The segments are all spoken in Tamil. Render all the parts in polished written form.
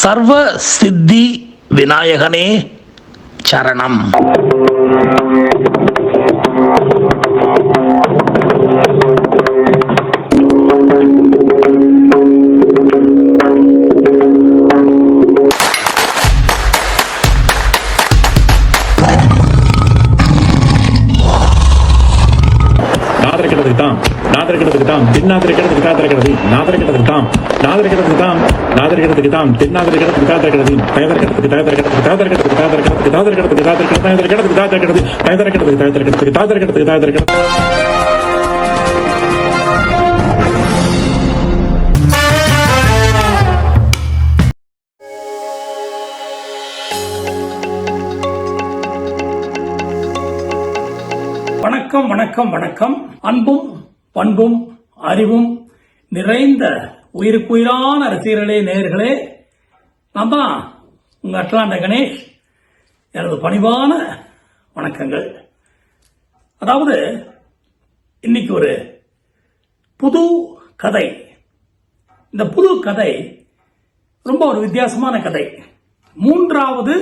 சர்வ சித்தி விநாயகனே சரணம். வணக்கம் வணக்கம் வணக்கம். அன்பும் பண்பும் அறிவும் நிறைந்த உயிருக்குயிரான ரசிகர்களே, நேயர்களே, நான் தான் உங்க அட்லாண்ட கணேஷ். எனது பணிவான வணக்கங்கள். அதாவது இன்னைக்கு ஒரு புது கதை. இந்த புது கதை ரொம்ப ஒரு வித்தியாசமான கதை. மூன்றாவது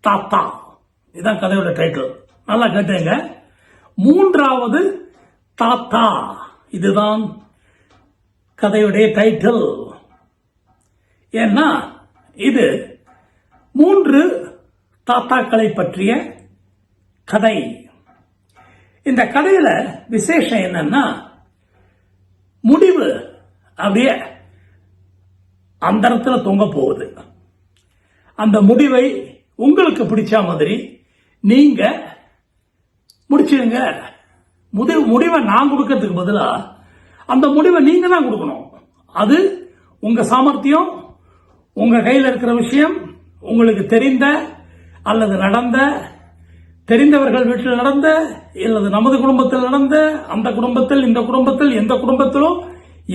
தாத்தா, இதுதான் கதையோட டைட்டில். நல்லா கேட்டுங்க, மூன்றாவது தாத்தா, இதுதான் கதையுடைய டைட்டில். ஏன்னா இது 3 தாத்தாக்களை பற்றிய கதை. இந்த கதையில விசேஷம் என்னன்னா, முடிவு அப்படியே அந்தரத்துல தொங்க போகுது. அந்த முடிவை உங்களுக்கு பிடிச்ச மாதிரி நீங்க முடிச்சிடுங்க. முடிவை நான் கொடுக்கறதுக்கு பதிலா அந்த முடிவை நீங்க தான் கொடுக்கணும். அது உங்க சாமர்த்தியம், உங்க கையில் இருக்கிற விஷயம், உங்களுக்கு தெரிந்த அல்லது நடந்த, தெரிந்தவர்கள் வீட்டில் நடந்த, அல்லது நமது குடும்பத்தில் நடந்த, அந்த குடும்பத்தில், இந்த குடும்பத்தில், எந்த குடும்பத்திலும்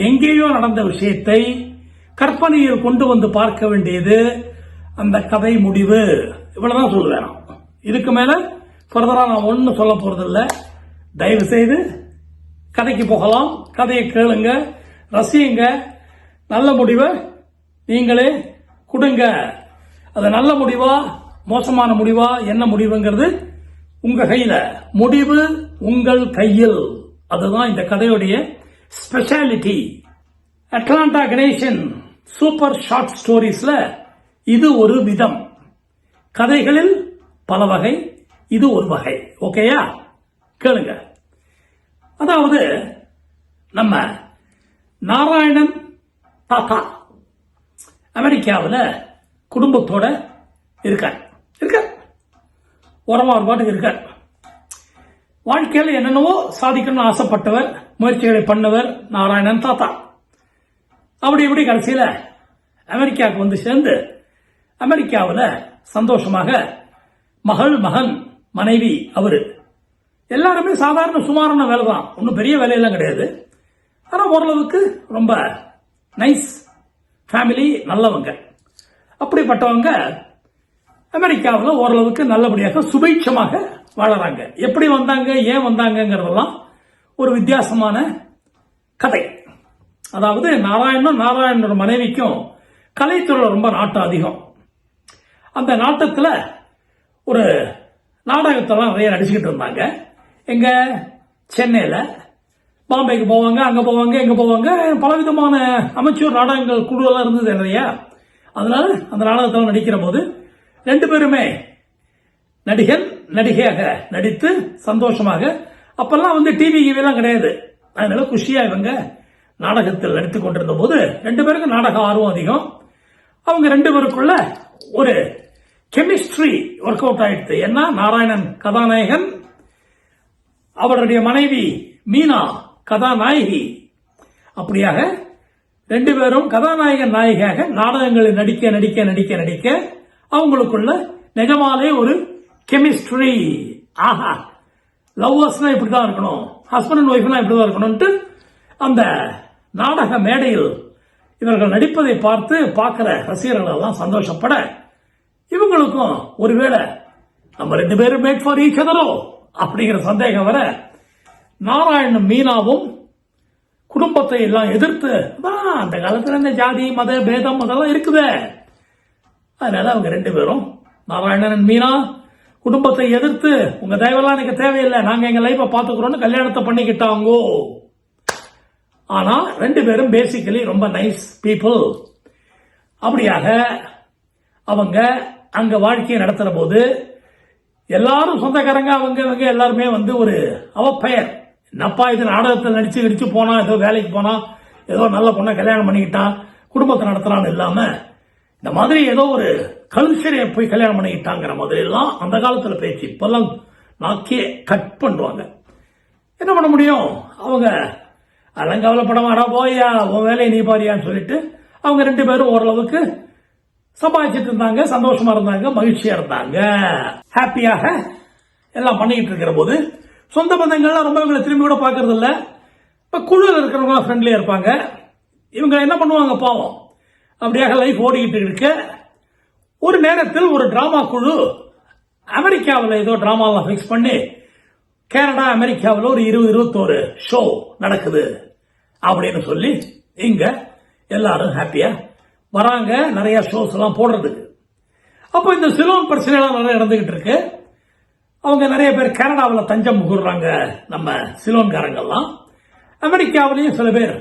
எங்கேயோ நடந்த விஷயத்தை கற்பனையில் கொண்டு வந்து பார்க்க வேண்டியது அந்த கதை முடிவு. இவ்வளவுதான் சொல்லுவேன். இதுக்கு மேல ஃபர்தரா நான் ஒன்னும் சொல்ல போறதில்லை. தயவு செய்து கதைக்கு போகலாம். கதையை கேளுங்க, ரசியுங்க. நல்ல முடிவை நீங்களே கொடுங்க. அது நல்ல முடிவா மோசமான முடிவா என்ன முடிவுங்கிறது உங்க கையில. முடிவு உங்கள் கையில். அதுதான் இந்த கதையுடைய speciality. Atlanta Ganesan super short ஸ்டோரிஸ்ல இது ஒரு விதம். கதைகளில் பல வகை, இது ஒரு வகை. ஓகேயா? கேளுங்க. அதாவது நம்ம நாராயணன் தாத்தா அமெரிக்காவில் குடும்பத்தோட இருக்கார். ஓரமா ஒரு பாட்டுக்கு இருக்கார். வாழ்க்கையில் என்னென்னவோ சாதிக்கணும்னு ஆசைப்பட்டவர், முயற்சிகளை பண்ணவர் நாராயணன் தாத்தா. அப்படி இப்படி கடைசியில அமெரிக்காவுக்கு வந்து சேர்ந்து அமெரிக்காவில் சந்தோஷமாக மகன், மனைவி, அவரு எல்லாருமே சாதாரண சுமாரான வேலை தான். ஒன்றும் பெரிய வேலையெல்லாம் கிடையாது. ஆனால் ஓரளவுக்கு ரொம்ப நைஸ் ஃபேமிலி, நல்லவங்க. அப்படிப்பட்டவங்க அமெரிக்காவில் ஓரளவுக்கு நல்லபடியாக சுபீட்சமாக வாழறாங்க. எப்படி வந்தாங்க, ஏன் வந்தாங்கிறதெல்லாம் ஒரு வித்தியாசமான கதை. அதாவது நாராயணனோட மனைவிக்கும் கலைத்துறையில் ரொம்ப நாட்டம் அதிகம். அந்த நாட்டத்தில் ஒரு நாடகத்தெல்லாம் நிறைய நடிச்சுக்கிட்டு இருந்தாங்க. எங்க சென்னையில், பாம்பேக்கு போவாங்க, அங்க போவாங்க, எங்க போவாங்க. பலவிதமான அமைச்சூர் நாடகங்கள் குழுவெல்லாம் இருந்தது நிறைய. அதனால அந்த நாடகத்தில் நடிக்கிற போது 2 பேருமே நடிகன் நடிகையாக நடித்து சந்தோஷமாக, அப்பெல்லாம் வந்து டிவி எல்லாம் கிடையாது, அதனால குஷியா இவங்க நாடகத்தில் நடித்துக் கொண்டிருந்த போது 2 பேருக்கு நாடக ஆர்வம் அதிகம். அவங்க 2 பேருக்குள்ள ஒரு கெமிஸ்ட்ரி ஒர்க் அவுட் ஆயிடுச்சு. ஏன்னா நாராயணன் கதாநாயகன், அவருடைய மனைவி மீனா கதாநாயகி. அப்படியாக 2 பேரும் கதாநாயகன் நாயகியாக நாடகங்களில் நடிக்க நடிக்க நடிக்க நடிக்க அவங்களுக்குள்ள நிஜமாலே ஒரு கெமிஸ்ட்ரி. ஆஹா, லவ்வர்ஸ்னா இப்படிதான் இருக்கணும், ஹஸ்பண்ட் அண்ட் ஒய்ஃப்னா இப்படிதான் இருக்கணும்ட்டு அந்த நாடக மேடையில் இவர்கள் நடிப்பதை பார்த்து பார்க்கிற ரசிகர்கள் எல்லாம் சந்தோஷப்பட, இவங்களுக்கும் ஒருவேளை நம்ம 2 பேரும் மேட் ஃபார் ஈச் அதரோ அப்படிங்கிற சந்தேகம் வர, நாராயணன் மீனாவும் குடும்பத்தை எல்லாம் எதிர்த்து அந்த காலத்துல இந்த ஜாதி மத பேதம் அதெல்லாம் இருக்குதே. அதனால அவங்க 2 பேரும் நாராயணன் மீனா குடும்பத்தை எதிர்த்து உங்க தயவெல்லாம் எனக்கு தேவையில்லை, நாங்க எங்க லைஃப பாத்துக்கிறோம்னு கல்யாணத்தை பண்ணிக்கிட்டாங்கோ. ஆனா 2 பேரும் பேசிக்கலி ரொம்ப நைஸ் பீப்புள். அப்படியாக அவங்க அங்க வாழ்க்கையை நடத்துற போது எல்லாரும் சொந்தக்காரங்க அவங்க எல்லாருமே ஒரு அவப்பெயர், என்னப்பா இது நாடகத்தில் நடிச்சு போனா, ஏதோ வேலைக்கு போனா, ஏதோ நல்ல பொண்ணை கல்யாணம் பண்ணிக்கிட்டான், குடும்பத்தை நடத்துறான்னு இல்லாம இந்த மாதிரி ஏதோ ஒரு கல்ச்சரை போய் கல்யாணம் பண்ணிக்கிட்டாங்கிற மாதிரி எல்லாம் அந்த காலத்துல பேச்சு. இப்பெல்லாம் நாக்கே கட் பண்ணுவாங்க. என்ன பண்ண முடியும்? அவங்க அதெல்லாம் கவலைப்படமாடா, போயா உன் வேலையை நீ பாரியான்னு சொல்லிட்டு அவங்க 2 பேரும் ஓரளவுக்கு சம்பாதிச்சிட்டு இருந்தாங்க, சந்தோஷமா இருந்தாங்க, மகிழ்ச்சியா இருந்தாங்க, ஹாப்பியாக எல்லாம் பண்ணிக்கிட்டு இருக்கிற போது சொந்த பந்தங்கள்லாம் ரொம்ப இவங்களை திரும்பி கூட பாக்குறது இல்ல. இப்ப குழுவில் இருக்கிறவங்க ஃப்ரெண்ட்லியா இருப்பாங்க. இவங்க என்ன பண்ணுவாங்க பாவம், அப்படியாக லைஃப் ஓடிக்கிட்டு இருக்க ஒரு நேரத்தில் ஒரு டிராமா குழு அமெரிக்காவில் ஏதோ டிராமாலாம் பிக்ஸ் பண்ணி கனடா அமெரிக்காவில் ஒரு 20-21 ஷோ நடக்குது அப்படின்னு சொல்லி இங்க எல்லாரும் ஹாப்பியா வராங்க, நிறைய ஷோஸ் எல்லாம் போடுறதுக்கு. அப்போ இந்த சிலோன் பிரச்சனை எல்லாம் நிறைய நடந்துகிட்டு இருக்கு. அவங்க நிறைய பேர் கனடாவில் தஞ்சம் புகுறாங்க. நம்ம சிலோன்காரங்கெல்லாம் அமெரிக்காவிலையும் சில பேர்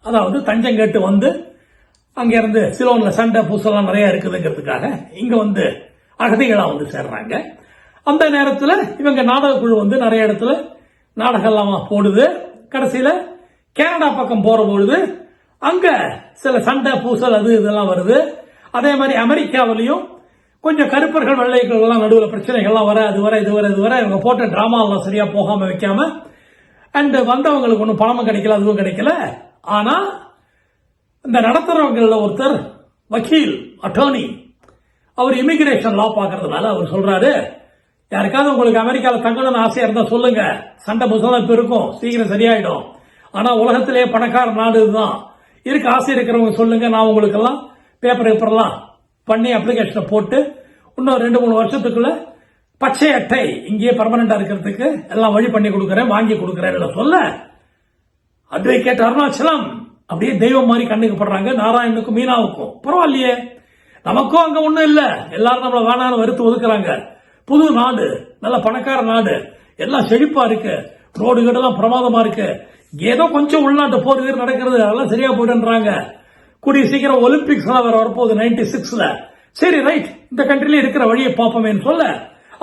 அதாவது தஞ்சம் கேட்டு வந்து அங்க இருந்து சிலோன்ல சண்டை பூசெல்லாம் நிறைய இருக்குதுங்கிறதுக்காக இங்க அகதிகளா சேர்றாங்க. அந்த நேரத்தில் இவங்க நாடக குழு நிறைய இடத்துல நாடகம் எல்லாம் போடுது. கடைசியில கனடா பக்கம் போற பொழுது அங்க சில சண்டை பூசல் அது இதெல்லாம் வருது. அதே மாதிரி அமெரிக்காவிலையும் கொஞ்சம் கருப்பர்கள் வெள்ளைகள் எல்லாம் நடுவில் பிரச்சனைகள்லாம் வர அது வர இது வர இது வர இவங்க போட்ட டிராமா எல்லாம் சரியா போகாம வைக்காம அண்ட் வந்தவங்களுக்கு ஒன்றும் பணமும் கிடைக்கல, அதுவும் கிடைக்கல. ஆனா இந்த நடத்துறவங்கள ஒருத்தர் வக்கீல் அட்டர்னி, அவர் இமிகிரேஷன் லா பாக்குறதுனால அவர் சொல்றாரு, யாருக்காவது உங்களுக்கு அமெரிக்காவில் தங்கணும்னு ஆசையா இருந்தா சொல்லுங்க, சண்டை புசம் இப்ப இருக்கும், சீக்கிரம் சரியாயிடும். ஆனா உலகத்திலேயே பணக்கார நாடு இதுதான், இருக்க ஆசை இருக்கிறவங்க சொல்லுங்க, நான் உங்களுக்கு எல்லாம் பேப்பர்லாம் பண்ணி அப்ளிகேஷனை போட்டு இன்னும் 2-3 வருஷத்துக்குள்ள பச்சை அட்டை இங்கேயே பர்மனண்டா இருக்கிறதுக்கு எல்லாம் வழி பண்ணி கொடுக்கறேன், வாங்கி கொடுக்கறேன் சொல்ல அட்வொகேட் அருணாச்சலம் அப்படியே தெய்வம் மாதிரி கண்ணுக்கு படுறாங்க. நாராயணுக்கும் மீனாவுக்கும் பரவாயில்லையே, நமக்கும் அங்க ஒண்ணும் இல்ல, எல்லாரும் நம்மள வேணான்னு வெறுத்து ஒதுக்குறாங்க. புது நாடு, நல்ல பணக்கார நாடு, எல்லாம் செழிப்பா இருக்கு, ரோடு எல்லாம் பிரமாதமா இருக்கு, ஏதோ கொஞ்சம் உள்நாட்டு போர் நடக்கிறது, அதெல்லாம் சரியா போயிடுன்றாங்க. கூடிய சீக்கிரம் ஒலிம்பிக்ஸ் எல்லாம் வேற வரப்போகுது 96ல. சரி ரைட், இந்த கண்ட்ரில இருக்கிற வழியை பார்ப்போமேன்னு சொல்ல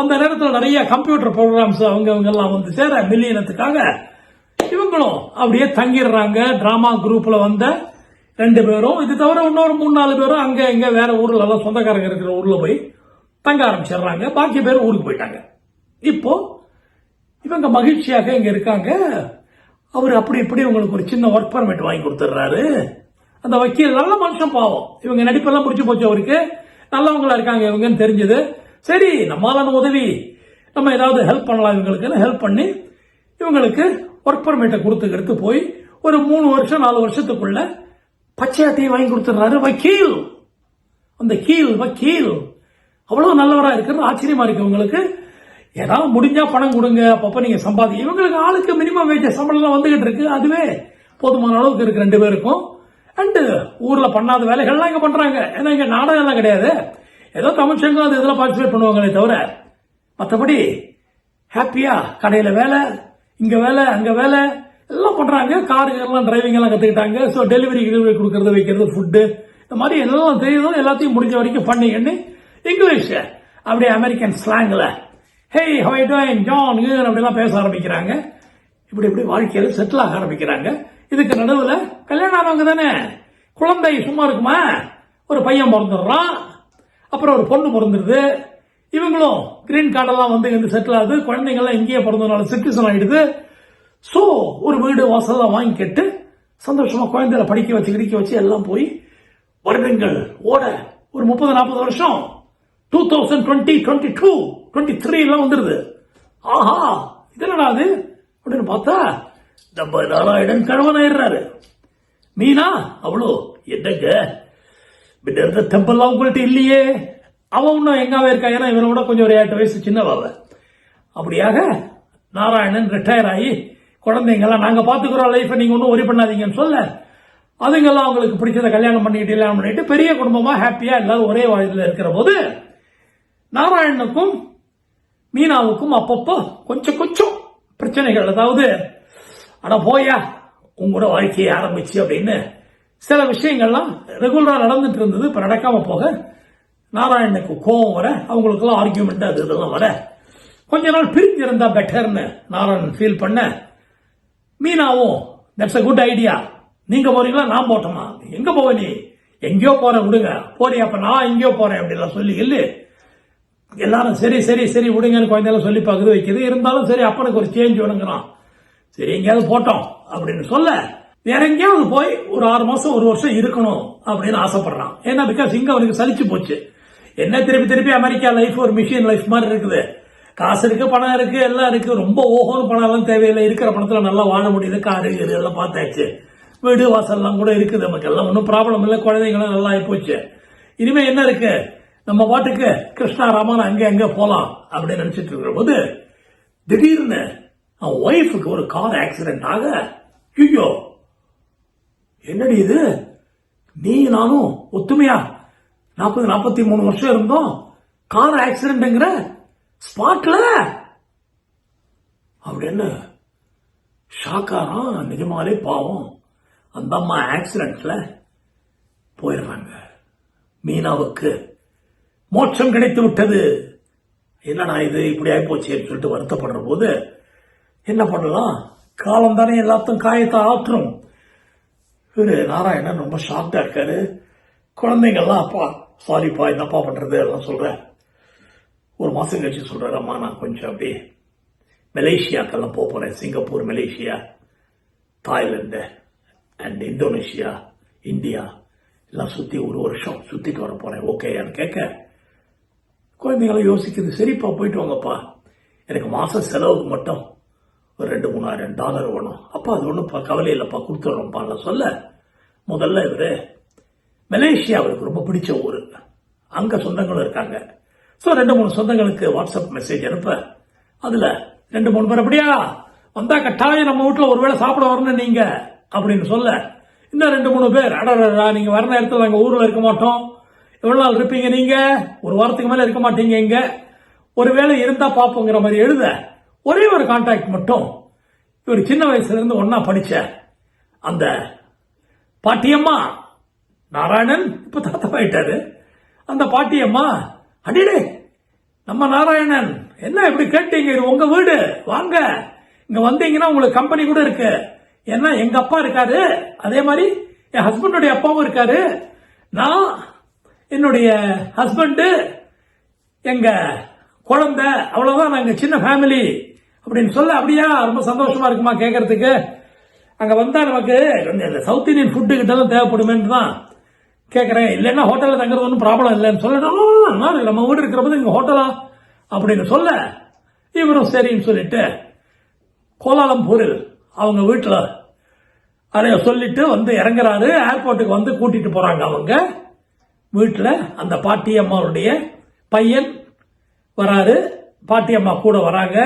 அந்த நேரத்தில் நிறைய கம்ப்யூட்டர் ப்ரோக்ராம்ஸ் அவங்க எல்லாம் சேர மில்லியனத்துக்காக இவங்களும் அப்படியே தங்கிடுறாங்க. டிராமா குரூப்ல வந்த 2 பேரும், இது தவிர இன்னொரு 3-4 பேரும் அங்க இங்க வேற ஊர்ல எல்லாம் சொந்தக்காரங்க இருக்கிற ஊர்ல போய் தங்க ஆரம்பிச்சிடுறாங்க. பாக்கி பேர் ஊருக்கு போயிட்டாங்க. இப்போ இவங்க மகிழ்ச்சியாக இங்க இருக்காங்க. அவர் அப்படி இப்படி உங்களுக்கு ஒரு சின்ன ஒர்க் பர்மிட் வாங்கி கொடுத்துடுறாரு. அந்த வக்கீல் நல்ல மனுஷன் பாவம், இவங்க நடிப்பெல்லாம் முடிச்சு போச்சு, அவருக்கு நல்லவங்களா இருக்காங்க இவங்கன்னு தெரிஞ்சது. சரி நம்மளான உதவி, நம்ம ஏதாவது ஹெல்ப் பண்ணலாம் இவங்களுக்கு ஹெல்ப் பண்ணி இவங்களுக்கு ஒர்க் பர்மிட்டை கொடுத்து போய் ஒரு 3 வருஷம் 4 வருஷத்துக்குள்ள பச்சை அட்டையை வாங்கி கொடுத்துறாரு வக்கீல். அந்த வக்கீல் அவ்வளவு நல்லவரா இருக்கிறது ஆச்சரியமா இருக்கு உங்களுக்கு. ஏதாவது முடிஞ்சா பணம் கொடுங்க, அப்பப்ப நீங்க சம்பாதி. இவங்களுக்கு ஆளுக்கு மினிமம் வேஜ் சம்பளம் வந்துகிட்டு இருக்கு, அதுவே போதுமான அளவுக்கு இருக்கு 2 பேருக்கும். அண்ட் ஊர்ல பண்ணாத வேலைகள்லாம் இங்க பண்றாங்க. ஏன்னா இங்க நாடகம் எல்லாம் கிடையாது, ஏதோ தமிழ் சங்கம் அது இதெல்லாம் பார்ட்டிசிபேட் பண்ணுவாங்களே தவிர மற்றபடி ஹாப்பியா கடையில வேலை, இங்க வேலை, அங்க வேலை எல்லாம் பண்றாங்க. காருங்கெல்லாம் டிரைவிங் எல்லாம் கத்துக்கிட்டாங்க. ஸோ டெலிவரி கொடுக்கறது, வைக்கிறது, ஃபுட்டு, இந்த மாதிரி எல்லாம் தெரியுதோ எல்லாத்தையும் முடிஞ்ச வரைக்கும் பண்ணிக்கின்னு இங்கிலீஷ் அப்படியே அமெரிக்கன் ஸ்லாங்ல hey how you doing John அப்படிலாம் பேச ஆரம்பிக்கிறாங்க. இப்படி வாழ்க்கையில செட்டில் ஆக ஆரம்பிக்கிறாங்க. இதுக்கு நடுவுல கல்யாணம் ஆனவங்க தானே, குழந்தை சும்மா இருக்குமா, ஒரு பையன் பிறந்துடுறான், அப்புறம் ஒரு பொண்ணு பிறந்துருது. இவங்களும் கிரீன் கார்டெல்லாம் வந்து செட்டில் ஆகுது, குழந்தைங்கள்லாம் இங்கேயே பிறந்ததுனால சிட்டிசன் ஆயிடுது. சோ ஒரு வீடு வாசல்லாம் வாங்கிக்கிட்டு சந்தோஷமா குழந்தைகளை படிக்க வச்சு எல்லாம் போய் வருடங்கள் ஓட ஒரு 30-40 வருஷம் 2020, 22, 23 எல்லாம் வந்துருது. ஆஹா இது என்னடா அது அப்படின்னு பார்த்தா நம்ம நாராயணன் கணவன் ஆயிடுறாரு. மீனா அவ்வளோ என்னங்க இருந்த டெம்பிள்லாம் உங்கள்கிட்ட இல்லையே, அவன் இன்னும் எங்காவே இருக்கா, ஏன்னா இவனோட கொஞ்சம் ஒரு 8 வயசு சின்னவாவ. அப்படியாக நாராயணன் ரிட்டையர் ஆகி குழந்தைங்கெல்லாம் நாங்க பாத்துக்கிறோம் லைஃபை, நீங்க ஒன்றும் ஒரி பண்ணாதீங்கன்னு சொல்ல, அதுங்கெல்லாம் அவங்களுக்கு பிடிச்சத கல்யாணம் பண்ணிட்டு பெரிய குடும்பமா ஹாப்பியா எல்லாரும் ஒரே வாழ்க்கையில் இருக்கிற போது நாராயணனுக்கும் மீனாவுக்கும் அப்பப்போ கொஞ்சம் கொஞ்சம் பிரச்சனைகள், அதாவது அட போயா உங்களோட வாழ்க்கையை ஆரம்பிச்சு அப்படின்னு சில விஷயங்கள்லாம் ரெகுலரா நடந்துட்டு இருந்தது. இப்ப நடக்காம போக நாராயணனுக்கு கோபம் வர, அவங்களுக்கெல்லாம் ஆர்கியூமெண்ட் அது இதெல்லாம் வர, கொஞ்ச நாள் பிரிஞ்சு இருந்தா பெட்டர்னு நாராயணன் ஃபீல் பண்ண, மீனாவும் தட்ஸ் அ குட் ஐடியா, நீங்க போறீங்களா நான் போட்டோமா, எங்க போவ நீ, எங்கேயோ போறேன் விடுங்க, போறியா அப்ப நான் எங்கேயோ போறேன் அப்படிலாம் சொல்லி இல்லை எல்லாரும் சரி சரி சரி விடுங்கன்னு குழந்தைலாம் சொல்லி பார்க்குது வைக்குது. இருந்தாலும் சரி அப்பனுக்கு ஒரு சேஞ்ச் வேணுங்கிறான், சரி எங்கேயாவது போட்டோம் அப்படின்னு சொல்ல வேற எங்கேயாவது போய் ஒரு 6 மாசம் 1 வருஷம் இருக்கணும் அப்படின்னு ஆசைப்படுறான். ஏன்னா பிகாஸ் இங்க அவனுக்கு சலிச்சு போச்சு. என்ன திருப்பி திருப்பி அமெரிக்கா லைஃப் ஒரு மிஷின் லைஃப் மாதிரி இருக்குது. காசு இருக்கு, பணம் இருக்கு, எல்லாம் இருக்கு, ரொம்ப ஓஹோன்னு பணம் எல்லாம் தேவையில்லை, இருக்கிற பணத்துல நல்லா வாழ முடியுது, காரு எல்லாம் பார்த்தாச்சு, வீடு வாசல்லாம் கூட இருக்குது, நமக்கு எல்லாம் ஒன்றும் ப்ராப்ளம் இல்லை, குழந்தைங்களும் நல்லா ஆயிப்போச்சு. இனிமே என்ன இருக்கு, நம்ம பாட்டுக்கு கிருஷ்ணா ராமன் அங்க அங்க போலாம் அப்படின்னு நினைச்சிட்டு இருக்கிற போது திடீர்னு அவன் ஒய்ஃபுக்கு ஒரு கார் ஆக்சிடென்ட் ஆக, ஐயோ என்னடி இது, நீ நானும் ஒத்துமையா 40-43 வருஷம் இருந்தோம், கார் ஆக்சிடென்ட்ங்கிற ஸ்பாட்ல அப்படின்னு ஷாக்காராம். நிஜமாலே பாவம் அந்த அம்மா ஆக்சிடென்ட்ல போயிடுறாங்க. மீனாவுக்கு மோட்சம் கிடைத்து விட்டது. என்னடா இது இப்படி ஆயிப்போச்சேன்னு சொல்லிட்டு வருத்தப்படுற போது என்ன பண்ணலாம், காலம் தானே எல்லாத்தையும் காயத்தை ஆற்றும். இவரு நாராயணன் ரொம்ப ஷாக்டா இருக்காரு. குழந்தைங்கள்லாம் அப்பா சாரிப்பா என்னப்பா பண்றது எல்லாம் சொல்ற. 1 மாசம் கழிச்சு சொல்றாரு, அம்மா நான் கொஞ்சம் அப்படி மலேசியாக்கெல்லாம் போறேன், Singapore, Malaysia, Thailand and Indonesia, India எல்லாம் சுத்தி 1 வருஷம் சுத்திட்டு வர போறேன், ஓகேயான்னு கேட்க குழந்தைங்களும் யோசிக்குது, சரிப்பா போயிட்டு வாங்கப்பா, எனக்கு மாசம் செலவுக்கு மட்டும் ஒரு $2-3,000 வேணும். அப்பா அது ஒன்றும் கவலை இல்லைப்பா கொடுத்துட்றோம்ப்பா சொல்ல, முதல்ல இவரு மலேசியா அவருக்கு ரொம்ப பிடிச்ச ஊரு, அங்க சொந்தங்களும் இருக்காங்க. ஸோ 2-3 சொந்தங்களுக்கு வாட்ஸ்அப் மெசேஜ் அனுப்ப, அதுல 2-3 பேர் அப்படியா வந்தா கட்டாயம் நம்ம வீட்டுல ஒருவேளை சாப்பிட வரணும் நீங்க அப்படின்னு சொல்ல, இன்னும் 2-3 பேர் அடடா நீங்க வர நேரத்தில் நாங்க ஊர்ல இருக்க மாட்டோம், எவ்வளவு நாள் இருப்பீங்க நீங்க, 1 வாரத்துக்கு மேல இருக்க மாட்டீங்க இங்க, ஒருவேளை இருந்தா பாப்போங்கிற மாதிரி எழுத, ஒரே ஒரு கான்டாக்ட் மட்டும் இவர் சின்ன வயசுல இருந்து ஒன்னா படிச்ச அந்த பாட்டியம்மா, நாராயணன் இப்ப தாத்தாயிட்டாரு, அந்த பாட்டியம்மா, அடிடே நம்ம நாராயணன் என்ன இப்படி கேட்டீங்க, இது உங்க வீடு, வாங்க இங்க வந்தீங்கன்னா உங்களுக்கு கம்பெனி கூட இருக்கு, ஏன்னா எங்க அப்பா இருக்காரு, அதே மாதிரி என் ஹஸ்பண்டுடைய அப்பாவும் இருக்காரு, நான் என்னுடைய ஹஸ்பண்ட் எங்க குழந்தை, அவ்வளவுதான், நாங்க சின்ன ஃபேமிலி அப்படின்னு சொல்ல, அப்படியா ரொம்ப சந்தோஷமா இருக்குமா கேட்கறதுக்கு, அங்க வந்தா நமக்கு சவுத் இந்தியன் ஃபுட்டு கிட்ட தான் தேவைப்படுமேன்னு தான் கேட்கறேன், இல்லைன்னா ஹோட்டல்ல தங்குறது ஒன்றும் ப்ராப்ளம் இல்லைன்னு சொல்லணும், நம்ம வீடு இருக்கிற போது இங்க ஹோட்டலா அப்படின்னு சொல்ல, இவரும் சரின்னு சொல்லிட்டு கோலாலம்பூரில் அவங்க வீட்டில் அதைய சொல்லிட்டு வந்து இறங்குறாரு. ஏர்போர்ட்டுக்கு வந்து கூட்டிட்டு போறாங்க. அவங்க வீட்டில் அந்த பாட்டி அம்மாவுடைய பையன் வராரு, பாட்டி அம்மா கூட வராங்க,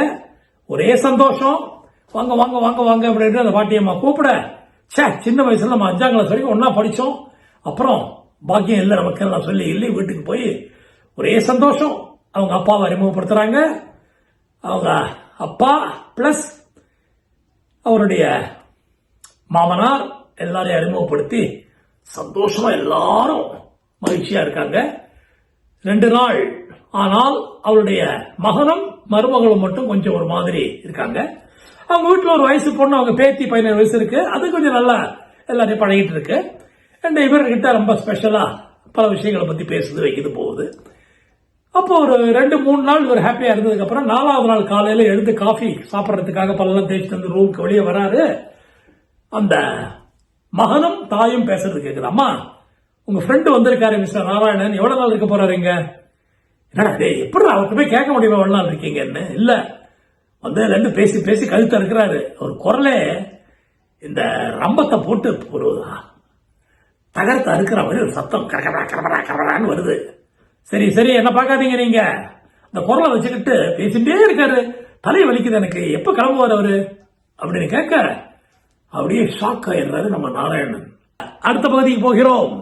ஒரே சந்தோஷம், வாங்க வாங்க வாங்க வாங்க அப்படின்னு அந்த பாட்டி அம்மா கூப்பிட, சின்ன வயசுல நம்ம 5ஆம் கிளாஸ் வரைக்கும் ஒன்னா படிச்சோம், அப்புறம் பாக்கியம் இல்லை நமக்கு எல்லாம் சொல்லி இல்லை, வீட்டுக்கு போய் ஒரே சந்தோஷம். அவங்க அப்பாவை அறிமுகப்படுத்துறாங்க. அவங்க அப்பா பிளஸ் அவருடைய மாமனார் எல்லாரையும் அறிமுகப்படுத்தி சந்தோஷமா எல்லாரும் மகிழ்ச்சியா இருக்காங்க. 2 நாள் ஆனால் அவருடைய மகனும் மருமகளும் மட்டும் கொஞ்சம் ஒரு மாதிரி இருக்காங்க. அவங்க வீட்டுல ஒரு வயசு பொண்ணு, அவங்க பேத்தி 17 வயசு இருக்கு, அது கொஞ்சம் நல்லா எல்லாரையும் பழகிட்டு இருக்கு. இவர்கிட்ட ரொம்ப ஸ்பெஷலா பல விஷயங்களை பத்தி பேசுது, வைக்குது, போகுது. அப்போ ஒரு 2-3 நாள் இவர் ஹாப்பியா இருந்ததுக்கு அப்புறம் 4ஆவது நாள் காலையில எழுந்து காஃபி சாப்பிட்றதுக்காக பல்லாம் தேய்ச்சிட்டு வந்து ரூமுக்கு வெளியே வராரு. அந்த மகனும் தாயும் பேசுறது கேக்குது, அம்மா உங்க ஃப்ரெண்டு வந்திருக்காரு மிஸ்டர் நாராயணன், எவ்வளவு நாள் இருக்க போறாரு இங்க? என்னடா எப்படி அவர்கிட்ட போய் கேட்க முடியுமா எவ்வளவு நாள் இருக்கீங்கன்னு? இல்ல வந்ததுல இருந்து பேசி பேசி கழுத்த இருக்கிறாரு, ஒரு குரலே இந்த ரம்பத்தை போட்டு ஒரு தகரத்தை அறுக்கிற மாதிரி ஒரு சத்தம் கரகரா கரபரா கரபரான்னு வருது. சரி சரி என்ன பார்க்காதீங்க நீங்க, அந்த குரலை வச்சுக்கிட்டு பேசிட்டே இருக்காரு, தலையை வலிக்குது எனக்கு, எப்ப கிளம்புவார் அவரு அப்படின்னு கேட்க அப்படியே ஷாக் ஆயிடுறாரு நம்ம நாராயணன். அடுத்த பகுதிக்கு போகிறோம்.